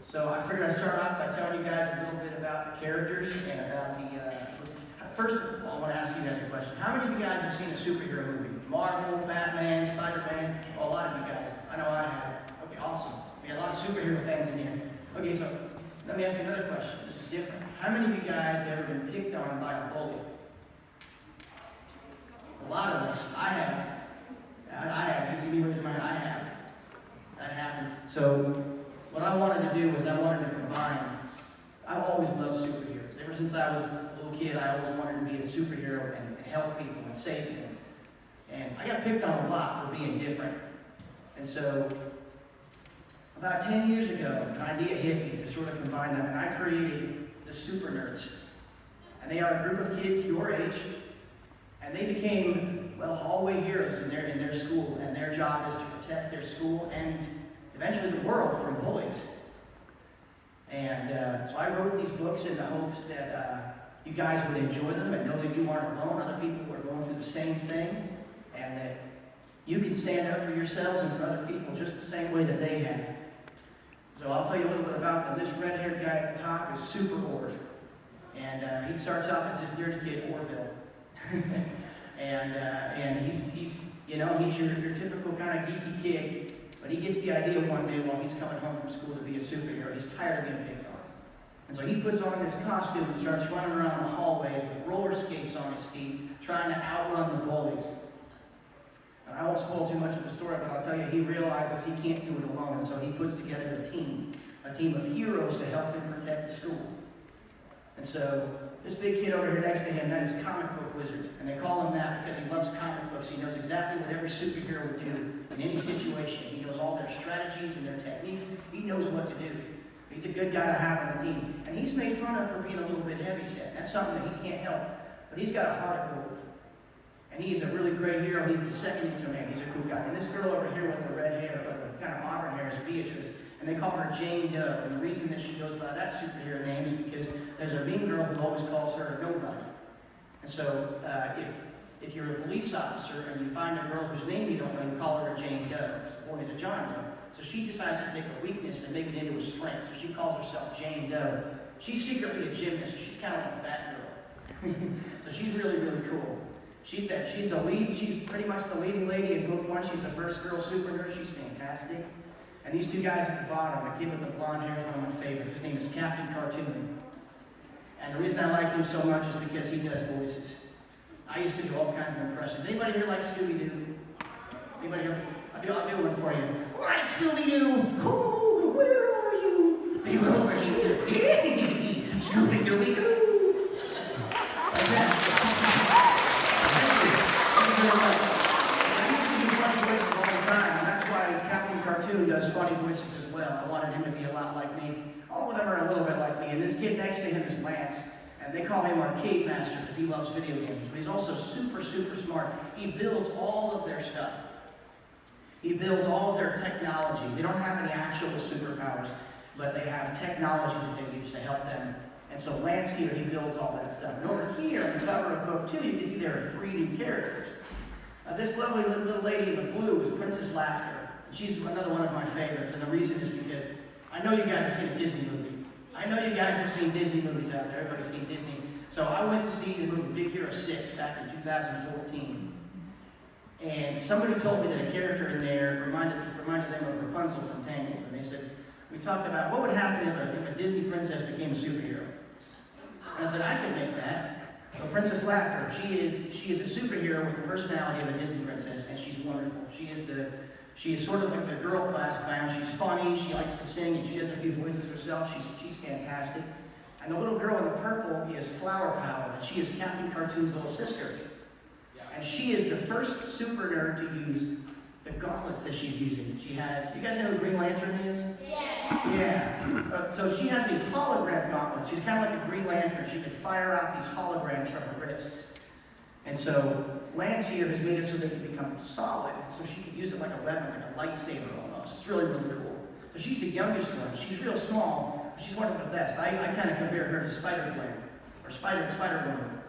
So I figured I'd start off by telling you guys a little bit about the characters and about the... First of all, I want to ask you guys a question. How many of you guys have seen a superhero movie? Marvel, Batman, Spider-Man? Well, a lot of you guys. I know I have. Okay, awesome. We got a lot of superhero fans in here. Okay, so let me ask you another question. This is different. How many of you guys have ever been picked on by a bully? A lot of us. I have. I have. You see me raising my hand? I have. That happens. So what I wanted to do was I wanted to combine. I've always loved superheroes. Ever since I was a little kid, I always wanted to be a superhero and help people and save them. And I got picked on a lot for being different. And so about 10 years ago, an idea hit me to sort of combine them, and I created the SuperNerds. And they are a group of kids your age, and they became, well, hallway heroes in their school, and their job is to protect their school and eventually the world from bullies. And so I wrote these books in the hopes that you guys would enjoy them and know that you aren't alone. Other people are going through the same thing, and that you can stand up for yourselves and for other people just the same way that they have. So I'll tell you a little bit about them. This red-haired guy at the top is Super Orv. And he starts off as this nerdy kid, Orville. and he's your typical kind of geeky kid, but he gets the idea one day while he's coming home from school to be a superhero. He's tired of being picked on. And so he puts on this costume and starts running around the hallways with roller skates on his feet, trying to outrun the bullies. And I won't spoil too much of the story, but I'll tell you, he realizes he can't do it alone, and so he puts together a team of heroes to help him protect the school. And so this big kid over here next to him, that is Comic Book Wizard. And they call him that because he loves comic books. He knows exactly what every superhero would do in any situation. He knows all their strategies and their techniques. He knows what to do. He's a good guy to have on the team. And he's made fun of for being a little bit heavyset. That's something that he can't help. But he's got a heart of gold. And he's a really great hero. He's the second in command. He's a cool guy. And this girl over here with the red hair, or the kind of auburn hair, is Beatrice. And they call her Jane Doe. And the reason that she goes by that superhero name is because there's a mean girl who always calls her a nobody. And so if you're a police officer and you find a girl whose name you don't know, you call her a Jane Doe. If the boy is a John Doe. So she decides to take a weakness and make it into a strength. So she calls herself Jane Doe. She's secretly a gymnast, so she's kind of like that girl. So she's really, really cool. She's the lead. She's pretty much the leading lady in book one. She's the first girl super nerd. She's fantastic. And these two guys at the bottom, the kid with the blonde hair is one of my favorites. His name is Captain Cartoon. And the reason I like him so much is because he does voices. I used to do all kinds of impressions. Anybody here like Scooby-Doo? Anybody here? I'll do one for you. All right, Scooby-Doo. Oh, where are you? Be over here. Scooby-Dooby-Doo. Like that. Cartoon does funny voices as well. I wanted him to be a lot like me. All of them are a little bit like me. And this kid next to him is Lance. And they call him Arcade Master because he loves video games. But he's also super, super smart. He builds all of their stuff. He builds all of their technology. They don't have any actual superpowers, but they have technology that they use to help them. And so Lance here, he builds all that stuff. And over here, on the cover of book 2, you can see there are 3 new characters. This lovely little lady in the blue is Princess Laughter. She's another one of my favorites, and the reason is because I know you guys have seen a Disney movie. I know you guys have seen Disney movies out there. Everybody's seen Disney. So I went to see the movie Big Hero 6 back in 2014. And somebody told me that a character in there reminded them of Rapunzel from Tangled. And they said, we talked about what would happen if a Disney princess became a superhero. And I said, I could make that. So Princess Laughter, she is a superhero with the personality of a Disney princess, and she's wonderful. She is sort of like the girl class clown. She's funny, she likes to sing, and she does a few voices herself. She's fantastic. And the little girl in the purple is Flower Power, and she is Captain Cartoon's little sister. And she is the first super nerd to use the gauntlets that she's using. She has, you guys know who Green Lantern is? Yeah. So she has these hologram gauntlets. She's kind of like a Green Lantern. She can fire out these holograms from her wrists. And so Lance here has made it so they can become solid, so she can use it like a weapon, like a lightsaber almost. It's really, really cool. So she's the youngest one. She's real small, but she's one of the best. I kind of compare her to Spider-Gwen, or Spider-Woman,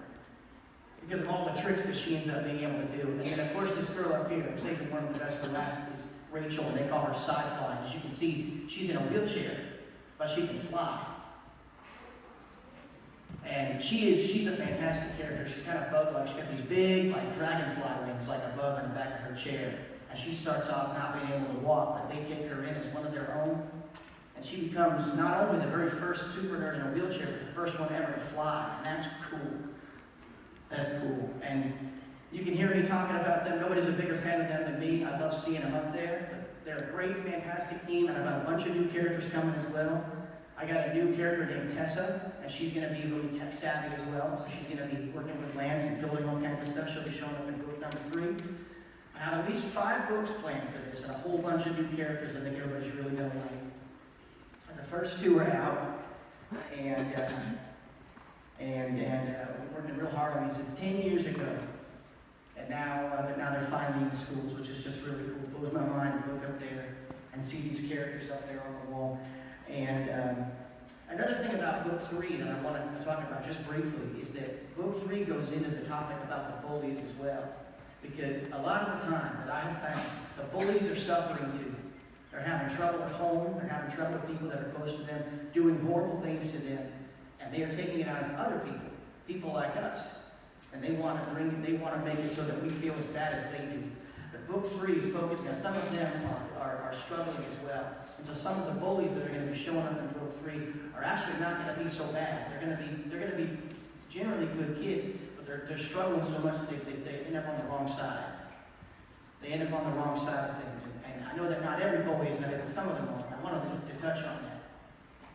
because of all the tricks that she ends up being able to do. And then, of course, this girl up here, I'm saving one of the best for last, is Rachel, and they call her Sci-Fi. As you can see, she's in a wheelchair. but she can fly. And she's a fantastic character. She's kind of bug-like. She's got these big, like, dragonfly wings, like a bug on the back of her chair. And she starts off not being able to walk, but they take her in as one of their own. And she becomes not only the very first super nerd in a wheelchair, but the first one ever to fly. And that's cool. That's cool. And you can hear me talking about them. Nobody's a bigger fan of them than me. I love seeing them up there. But they're a great, fantastic team, and I've got a bunch of new characters coming as well. I got a new character named Tessa, and she's going to be really tech savvy as well. So she's going to be working with Lance and building all kinds of stuff. She'll be showing up in book number 3. I have at least 5 books planned for this, and a whole bunch of new characters I think everybody's really going to like. And the first 2 are out, and we're working real hard on these. It's 10 years ago, and now they're finally in schools, which is just really cool. It blows my mind to look up there and see these characters up there on the wall. And another thing about book 3 that I wanted to talk about just briefly is that book 3 goes into the topic about the bullies as well. Because a lot of the time that I have found, the bullies are suffering too. They're having trouble at home, they're having trouble with people that are close to them, doing horrible things to them, and they are taking it out on other people like us. And they want to make it so that we feel as bad as they do. But book 3 is focusing on some of them are struggling as well. And so some of the bullies that are going to be showing up in book 3 are actually not going to be so bad. They're going to be generally good kids, but they're struggling so much that they end up on the wrong side. They end up on the wrong side of things. And I know that not every bully is that, but some of them are. I wanted to touch on that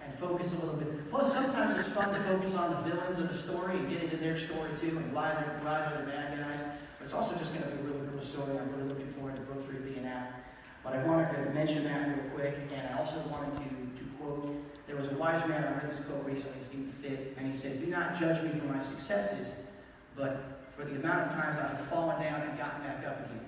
and focus a little bit. Plus, sometimes it's fun to focus on the villains of the story and get into their story too, and why they're the bad guys. But it's also just going to be a really cool story. I'm really looking forward to book 3 being out. But I wanted to mention that real quick, and I also wanted to quote, there was a wise man, I read this quote recently, Stephen Fitt, and he said, "Do not judge me for my successes, but for the amount of times I have fallen down and gotten back up again."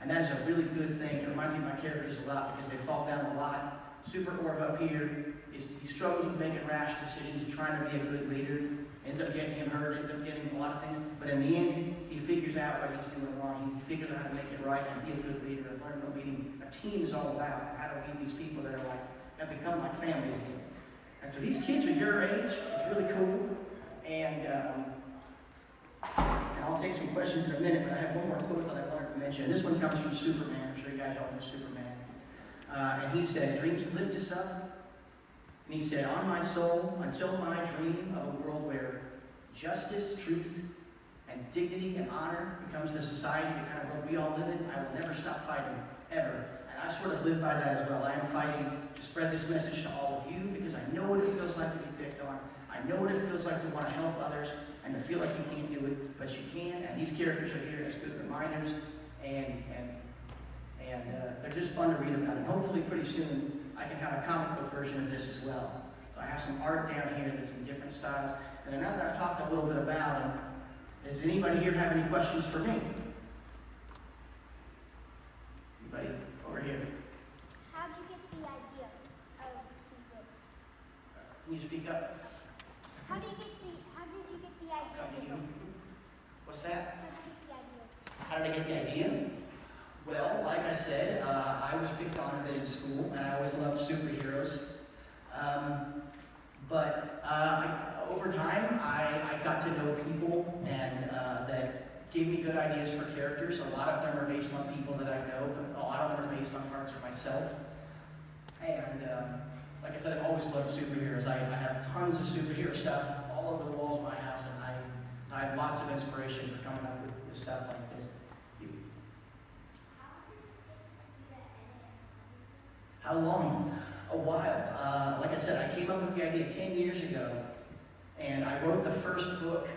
And that is a really good thing. It reminds me of my characters a lot because they fall down a lot. Super Orv up here, he struggles with making rash decisions and trying to be a good leader. Ends up getting him hurt, ends up getting a lot of things. But in the end, he figures out what he's doing wrong. He figures out how to make it right and be a good leader and learn what leading a team is all about, and how to lead these people that are have become like family to him. And so these kids are your age. It's really cool. And I'll take some questions in a minute, but I have one more quote that I wanted to mention. This one comes from Superman. I'm sure you guys all know Superman. And he said, "Dreams lift us up." And he said, "On my soul, until my dream of a world where justice, truth, and dignity and honor becomes the society, the kind of world we all live in, I will never stop fighting, ever." And I sort of live by that as well. I am fighting to spread this message to all of you because I know what it feels like to be picked on. I know what it feels like to want to help others and to feel like you can't do it, but you can. And these characters are here as good reminders, and they're just fun to read about. And hopefully pretty soon I can have a comic book version of this as well. So I have some art down here that's in different styles. And now that I've talked a little bit about them, does anybody here have any questions for me? Anybody over here? How did you get the idea of these books? Can you speak up? How did you get the idea of the books? What's that? How did you get the idea? How did I get the idea? Well, like I said, I was picked on a bit in school, and I always loved superheroes. But over time, I got to know people and that gave me good ideas for characters. A lot of them are based on people that I know, but a lot of them are based on parts of myself. And like I said, I've always loved superheroes. I have tons of superhero stuff all over the walls of my house, and I have lots of inspiration for coming up with stuff like this. How long? A while. Like I said, I came up with the idea 10 years ago, and I wrote the first book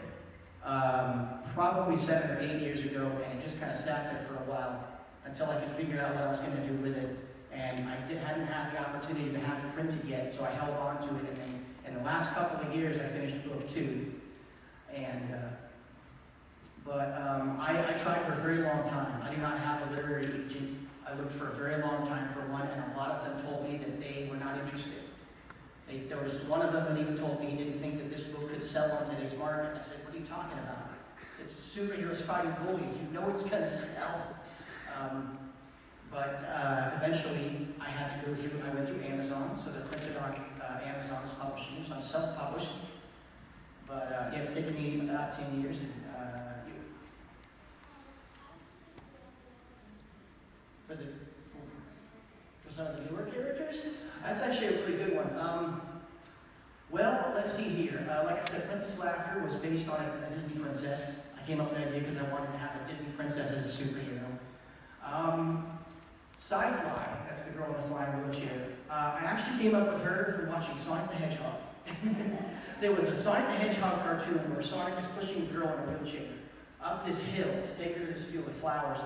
probably 7 or 8 years ago, and it just kind of sat there for a while until I could figure out what I was going to do with it. And I hadn't had the opportunity to have it printed yet, so I held on to it. And then in the last couple of years, I finished book 2. And I tried for a very long time. I do not have a literary agent. I looked for a very long time for one, and a lot of them told me that they were not interested. There was one of them that even told me he didn't think that this book could sell on today's market. And I said, "What are you talking about? It's superheroes fighting bullies. You know it's going to sell." But eventually, I went through Amazon, so they're printed on on Amazon's publishing, so I'm self-published. But yeah, it's taken me about 10 years. For some of the newer characters, that's actually a really good one. Well, let's see here. Like I said, Princess Laughter was based on a Disney princess. I came up with the idea because I wanted to have a Disney princess as a superhero. Sci-Fly, that's the girl in the flying wheelchair. I actually came up with her from watching Sonic the Hedgehog. There was a Sonic the Hedgehog cartoon where Sonic is pushing a girl in a wheelchair up this hill to take her to this field of flowers.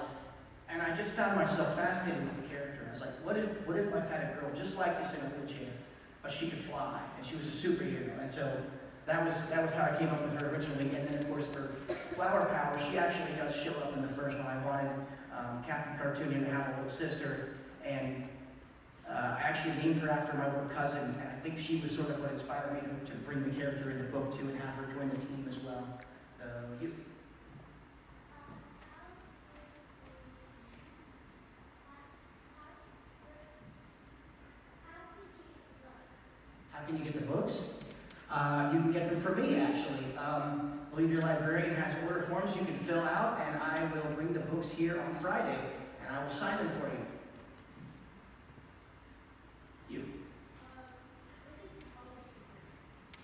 And I just found myself fascinated with the character. I was like, what if I had a girl just like this in a wheelchair, but she could fly, and she was a superhero? And so that was how I came up with her originally. And then, of course, for Flower Power, she actually does show up in the first one. I wanted Captain Cartoonian to have a little sister, and I actually named her after my little cousin, and I think she was sort of what inspired me to bring the character in the book too, and have her join the team as well. So how can you get the books? You can get them from me, actually. I believe your librarian has order forms you can fill out, and I will bring the books here on Friday, and I will sign them for you.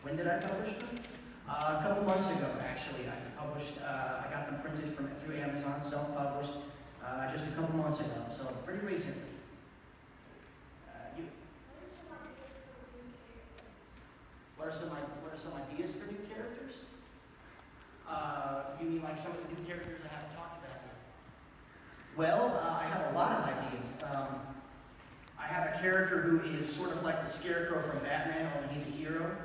When did I publish them? A couple months ago, actually. I got them printed through Amazon, self-published, just a couple months ago, so pretty recently. What are some ideas for new characters? You mean like some of the new characters I haven't talked about yet? Well, I have a lot of ideas. I have a character who is sort of like the Scarecrow from Batman, only he's a hero.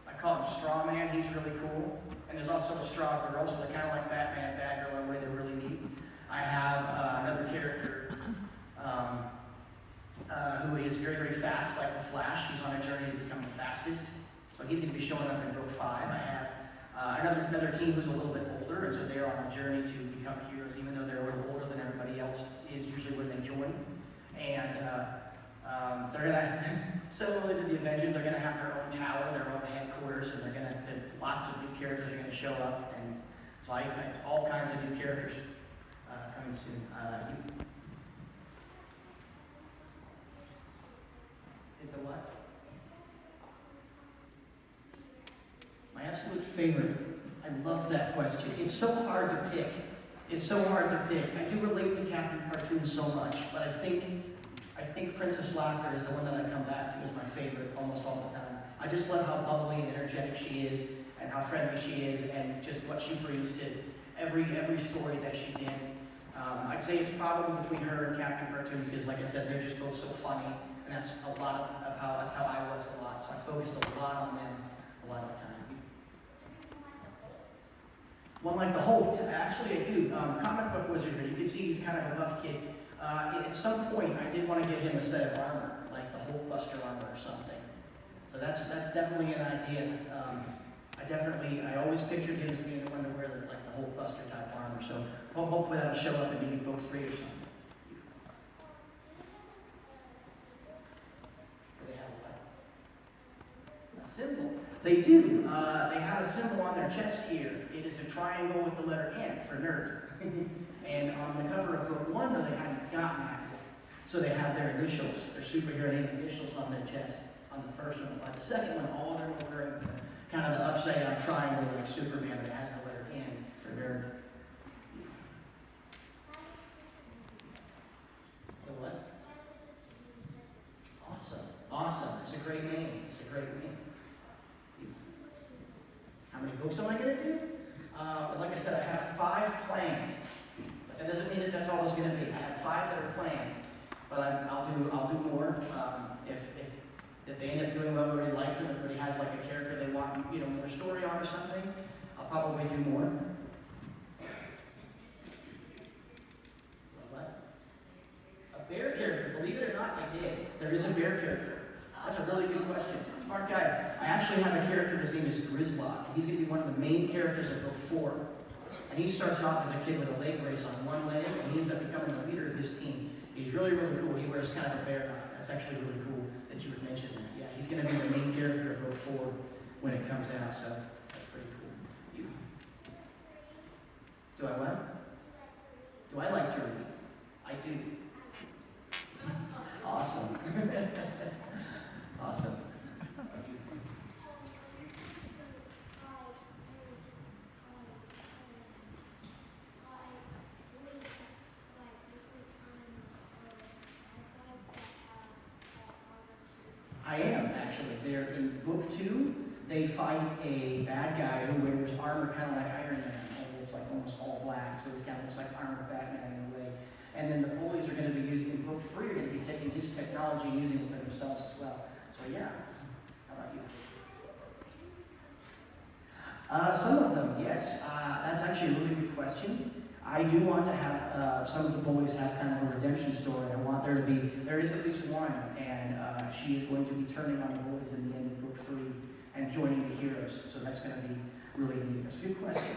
I call him Straw Man, he's really cool. And there's also a Straw Girl, so they're kind of like Batman and Batgirl in a way they're really neat. I have another character who is very, very fast, like the Flash. He's on a journey to become the fastest. So he's going to be showing up in book 5. I have another team who's a little bit older, and so they're on a journey to become heroes, even though they're a little older than everybody else is usually when they join. And they're going to, similarly to the Avengers, they're going to have their own tower, their own headquarters, and lots of new characters are going to show up. And so I have all kinds of new characters coming soon. Did the what? My absolute favorite. I love that question. It's so hard to pick. It's so hard to pick. I do relate to Captain Cartoon so much, but I think Princess Laughter is the one that I come back to as my favorite almost all the time. I just love how bubbly and energetic she is, and how friendly she is, and just what she brings to every story that she's in. I'd say it's probably between her and Captain Cartoon because, like I said, they're just both so funny, and that's a lot of how I was a lot. So I focused a lot on them a lot of the time. One like the Hulk, actually I do. Comic book wizardry, you can see he's kind of a buff kid. At some point, I did want to get him a set of armor, like the Hulkbuster armor or something. So that's definitely an idea. I always pictured him as being the one to wear like the Hulkbuster type armor. So hopefully that'll show up in maybe book 3 or something. Do they have what? A symbol. They do. They have a symbol on their chest here. It is a triangle with the letter N for nerd. And on the cover of book 1, though, they hadn't gotten that yet. So they have their initials, their superhero name initials on their chest on the first one. By the second one, all of them are wearing kind of the upside down triangle like Superman, but it has the letter N for nerd. The what? Awesome. It's a great name. How many books am I going to do? Like I said, I have 5 planned. But that doesn't mean that that's all there's going to be. I have 5 that are planned, but I'll do more. If they end up doing well, everybody likes it, everybody has like a character they want, more story on or something, I'll probably do more. What? A bear character? Believe it or not, I did. There is a bear character. That's a really good question. Smart guy. I actually have a character, his name is Grizzlock, and he's going to be one of the main characters of book 4. And he starts off as a kid with a leg brace on one leg, and he ends up becoming the leader of his team. He's really, really cool. He wears kind of a bear outfit. That's actually really cool that you would mention that. Yeah, he's going to be the comes out, so that's pretty cool. You? Do I what? Do I like to read? I do. Awesome. Awesome. I am, actually. They're in book 2. They fight a bad guy who wears armor kind of like Iron Man, and it's like almost all black, so he's kind of looks like armored Batman in a way. And then the bullies are going to be using, in book 3, are going to be taking his technology and using it for themselves as well. So yeah. How about you? Some of them, yes. That's actually a really good question. I do want to have some of the bullies have kind of a redemption story. I want there is at least one, and she is going to be turning on the bullies in the end of book 3 and joining the heroes. So that's going to be really neat. That's a good question.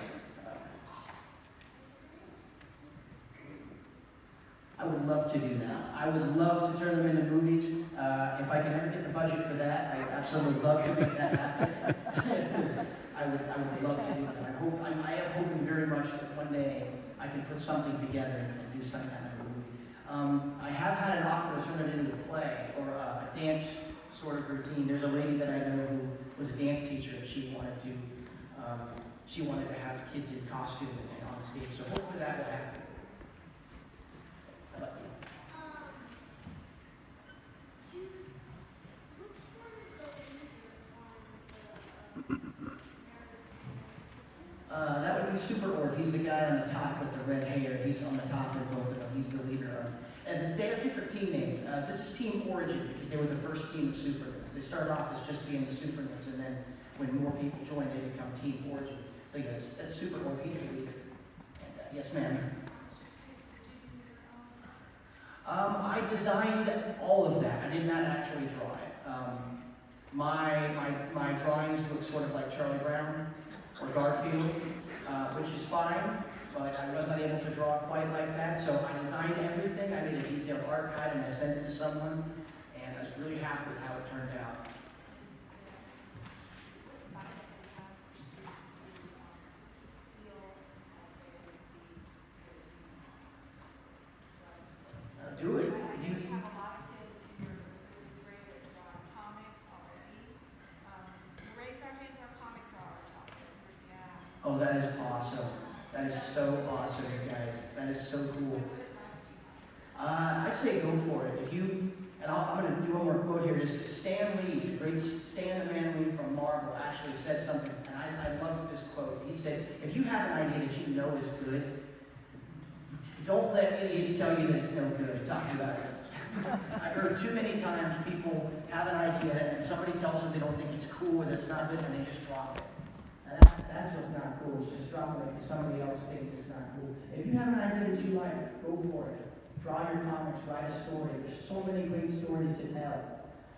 I would love to do that. I would love to turn them into movies. If I can ever get the budget for that, I would absolutely love to make that happen. I would love to do that. I am hoping very much that one day I can put something together and do some kind of a movie. I have had an offer to turn it into a play or a dance sort of routine. There's a lady that I know who was a dance teacher, and she wanted to have kids in costume and on stage. So hopefully that will happen. How about you? That would be SuperNerds. He's the guy on the top with the red hair. He's on the top of both of them. He's the leader of. And they have different team names. This is Team Origin because they were the first team of SuperNerds. They started off as just being the SuperNerds, and then when more people join, they become Team Origin. So yes, that's SuperNerds. He's the leader. And, yes, ma'am. I designed all of that. I did not actually draw it. My drawings look sort of like Charlie Brown or Garfield, which is fine, but I was not able to draw quite like that, so I designed everything. I made a detailed art guide and I sent it to someone, and I was really happy with how it turned out. Do it. I have a lot of kids who are really great at drawing comics already. Raise our hands, our comic drawers out there. Yeah. Oh, that is awesome. That is so awesome, you guys. That is so cool. I say go for it. I'm going to do one more quote here. Just Stan Lee, the great Stan the Man Lee from Marvel, actually said something, and I love this quote. He said, if you have an idea that you know is good, don't let idiots tell you that it's no good. Talk about it. I've heard too many times people have an idea and somebody tells them they don't think it's cool and it's not good, and they just drop it. And that's what's not cool, is just dropping it because somebody else thinks it's not cool. If you have an idea that you like, go for it. Draw your comics, write a story. There's so many great stories to tell.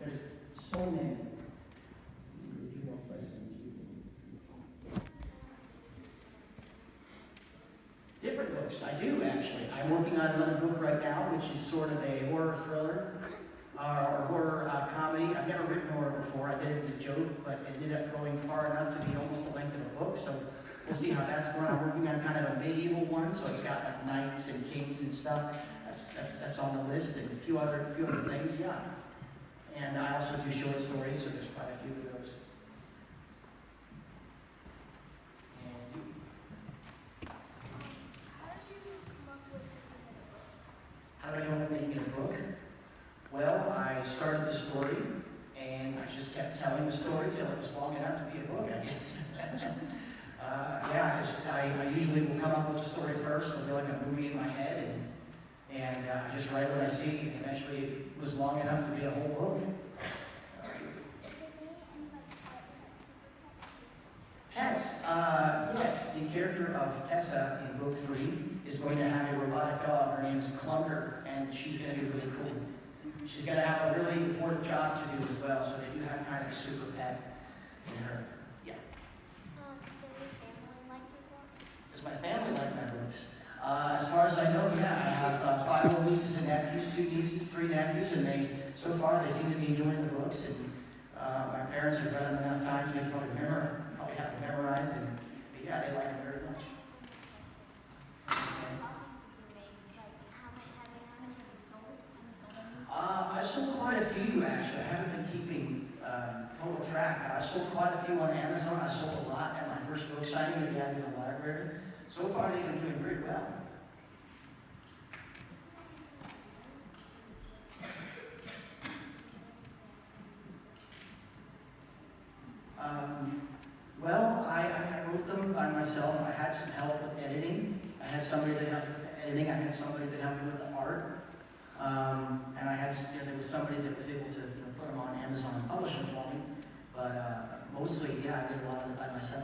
There's so many. Let's see a few more questions. Different books, I do actually. I'm working on another book right now, which is sort of a horror thriller or horror comedy. I've never written horror before. I did it as a joke, but it ended up going far enough to be almost the length of a book. So we'll see how that's going. I'm working on kind of a medieval one, so it's got like knights and kings and stuff. That's on the list, and a few other things, yeah. And I also do short stories, so there's quite a few of those. How did I come up with making a book? Well, I started the story, and I just kept telling the story till it was long enough to be a book, I guess. I usually will come up with a story first. It'll be like a movie in my head, and I just write what I see, and eventually it was long enough to be a whole book. Pets. Yes, the character of Tessa in book 3 is going to have a robotic dog. Her name's Clunker, and she's going to be really cool. She's going to have a really important job to do as well, so that you have kind of a super pet in her. Yeah. Does my family like my books? As far as I know, yeah. I have 5 little nieces and nephews, 2 nieces, 3 nephews, and so far they seem to be enjoying the books. And My parents have read them enough times, they probably have them memorized, and yeah, they like them very much. Okay. I sold quite a few, actually. I haven't been keeping total track. I sold quite a few on Amazon. I sold a lot at my first book signing at the Abbeville Library. So far, they've been doing very well. Well, I wrote them by myself. I had some help with editing. I had somebody that helped me with the editing. I had somebody that helped me with the art. And there was somebody that was able to put them on Amazon and publish them for me. But mostly, yeah, I did a lot of it by myself.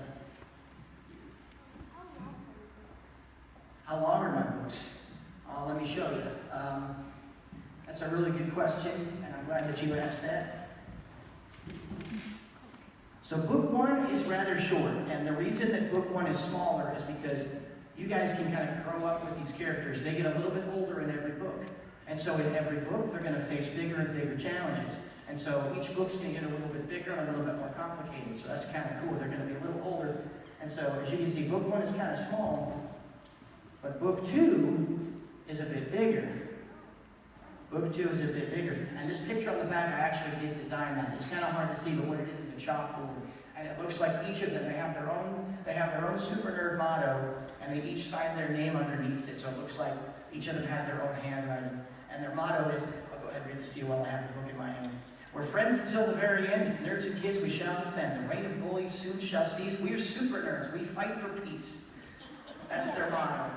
How long are my books? Let me show you. That's a really good question, and I'm glad that you asked that. So book 1 is rather short, and the reason that book 1 is smaller is because you guys can kind of grow up with these characters. They get a little bit older in every book. And so in every book, they're going to face bigger and bigger challenges. And so each book's going to get a little bit bigger and a little bit more complicated. So that's kind of cool. They're going to be a little older. And so as you can see, book 1 is kind of small, but book 2 is a bit bigger. Book 2 is a bit bigger. And this picture on the back, I actually did design that. It's kind of hard to see, but what it is a chalkboard. And it looks like each of them, they have their own Super Nerd motto, and they each sign their name underneath it. So it looks like each of them has their own handwriting. And their motto is, I'll go ahead and read this to you while I have the book in my hand. We're friends until the very end. It's nerds and kids we shall defend. The reign of bullies soon shall cease. We are super nerds. We fight for peace. That's their motto.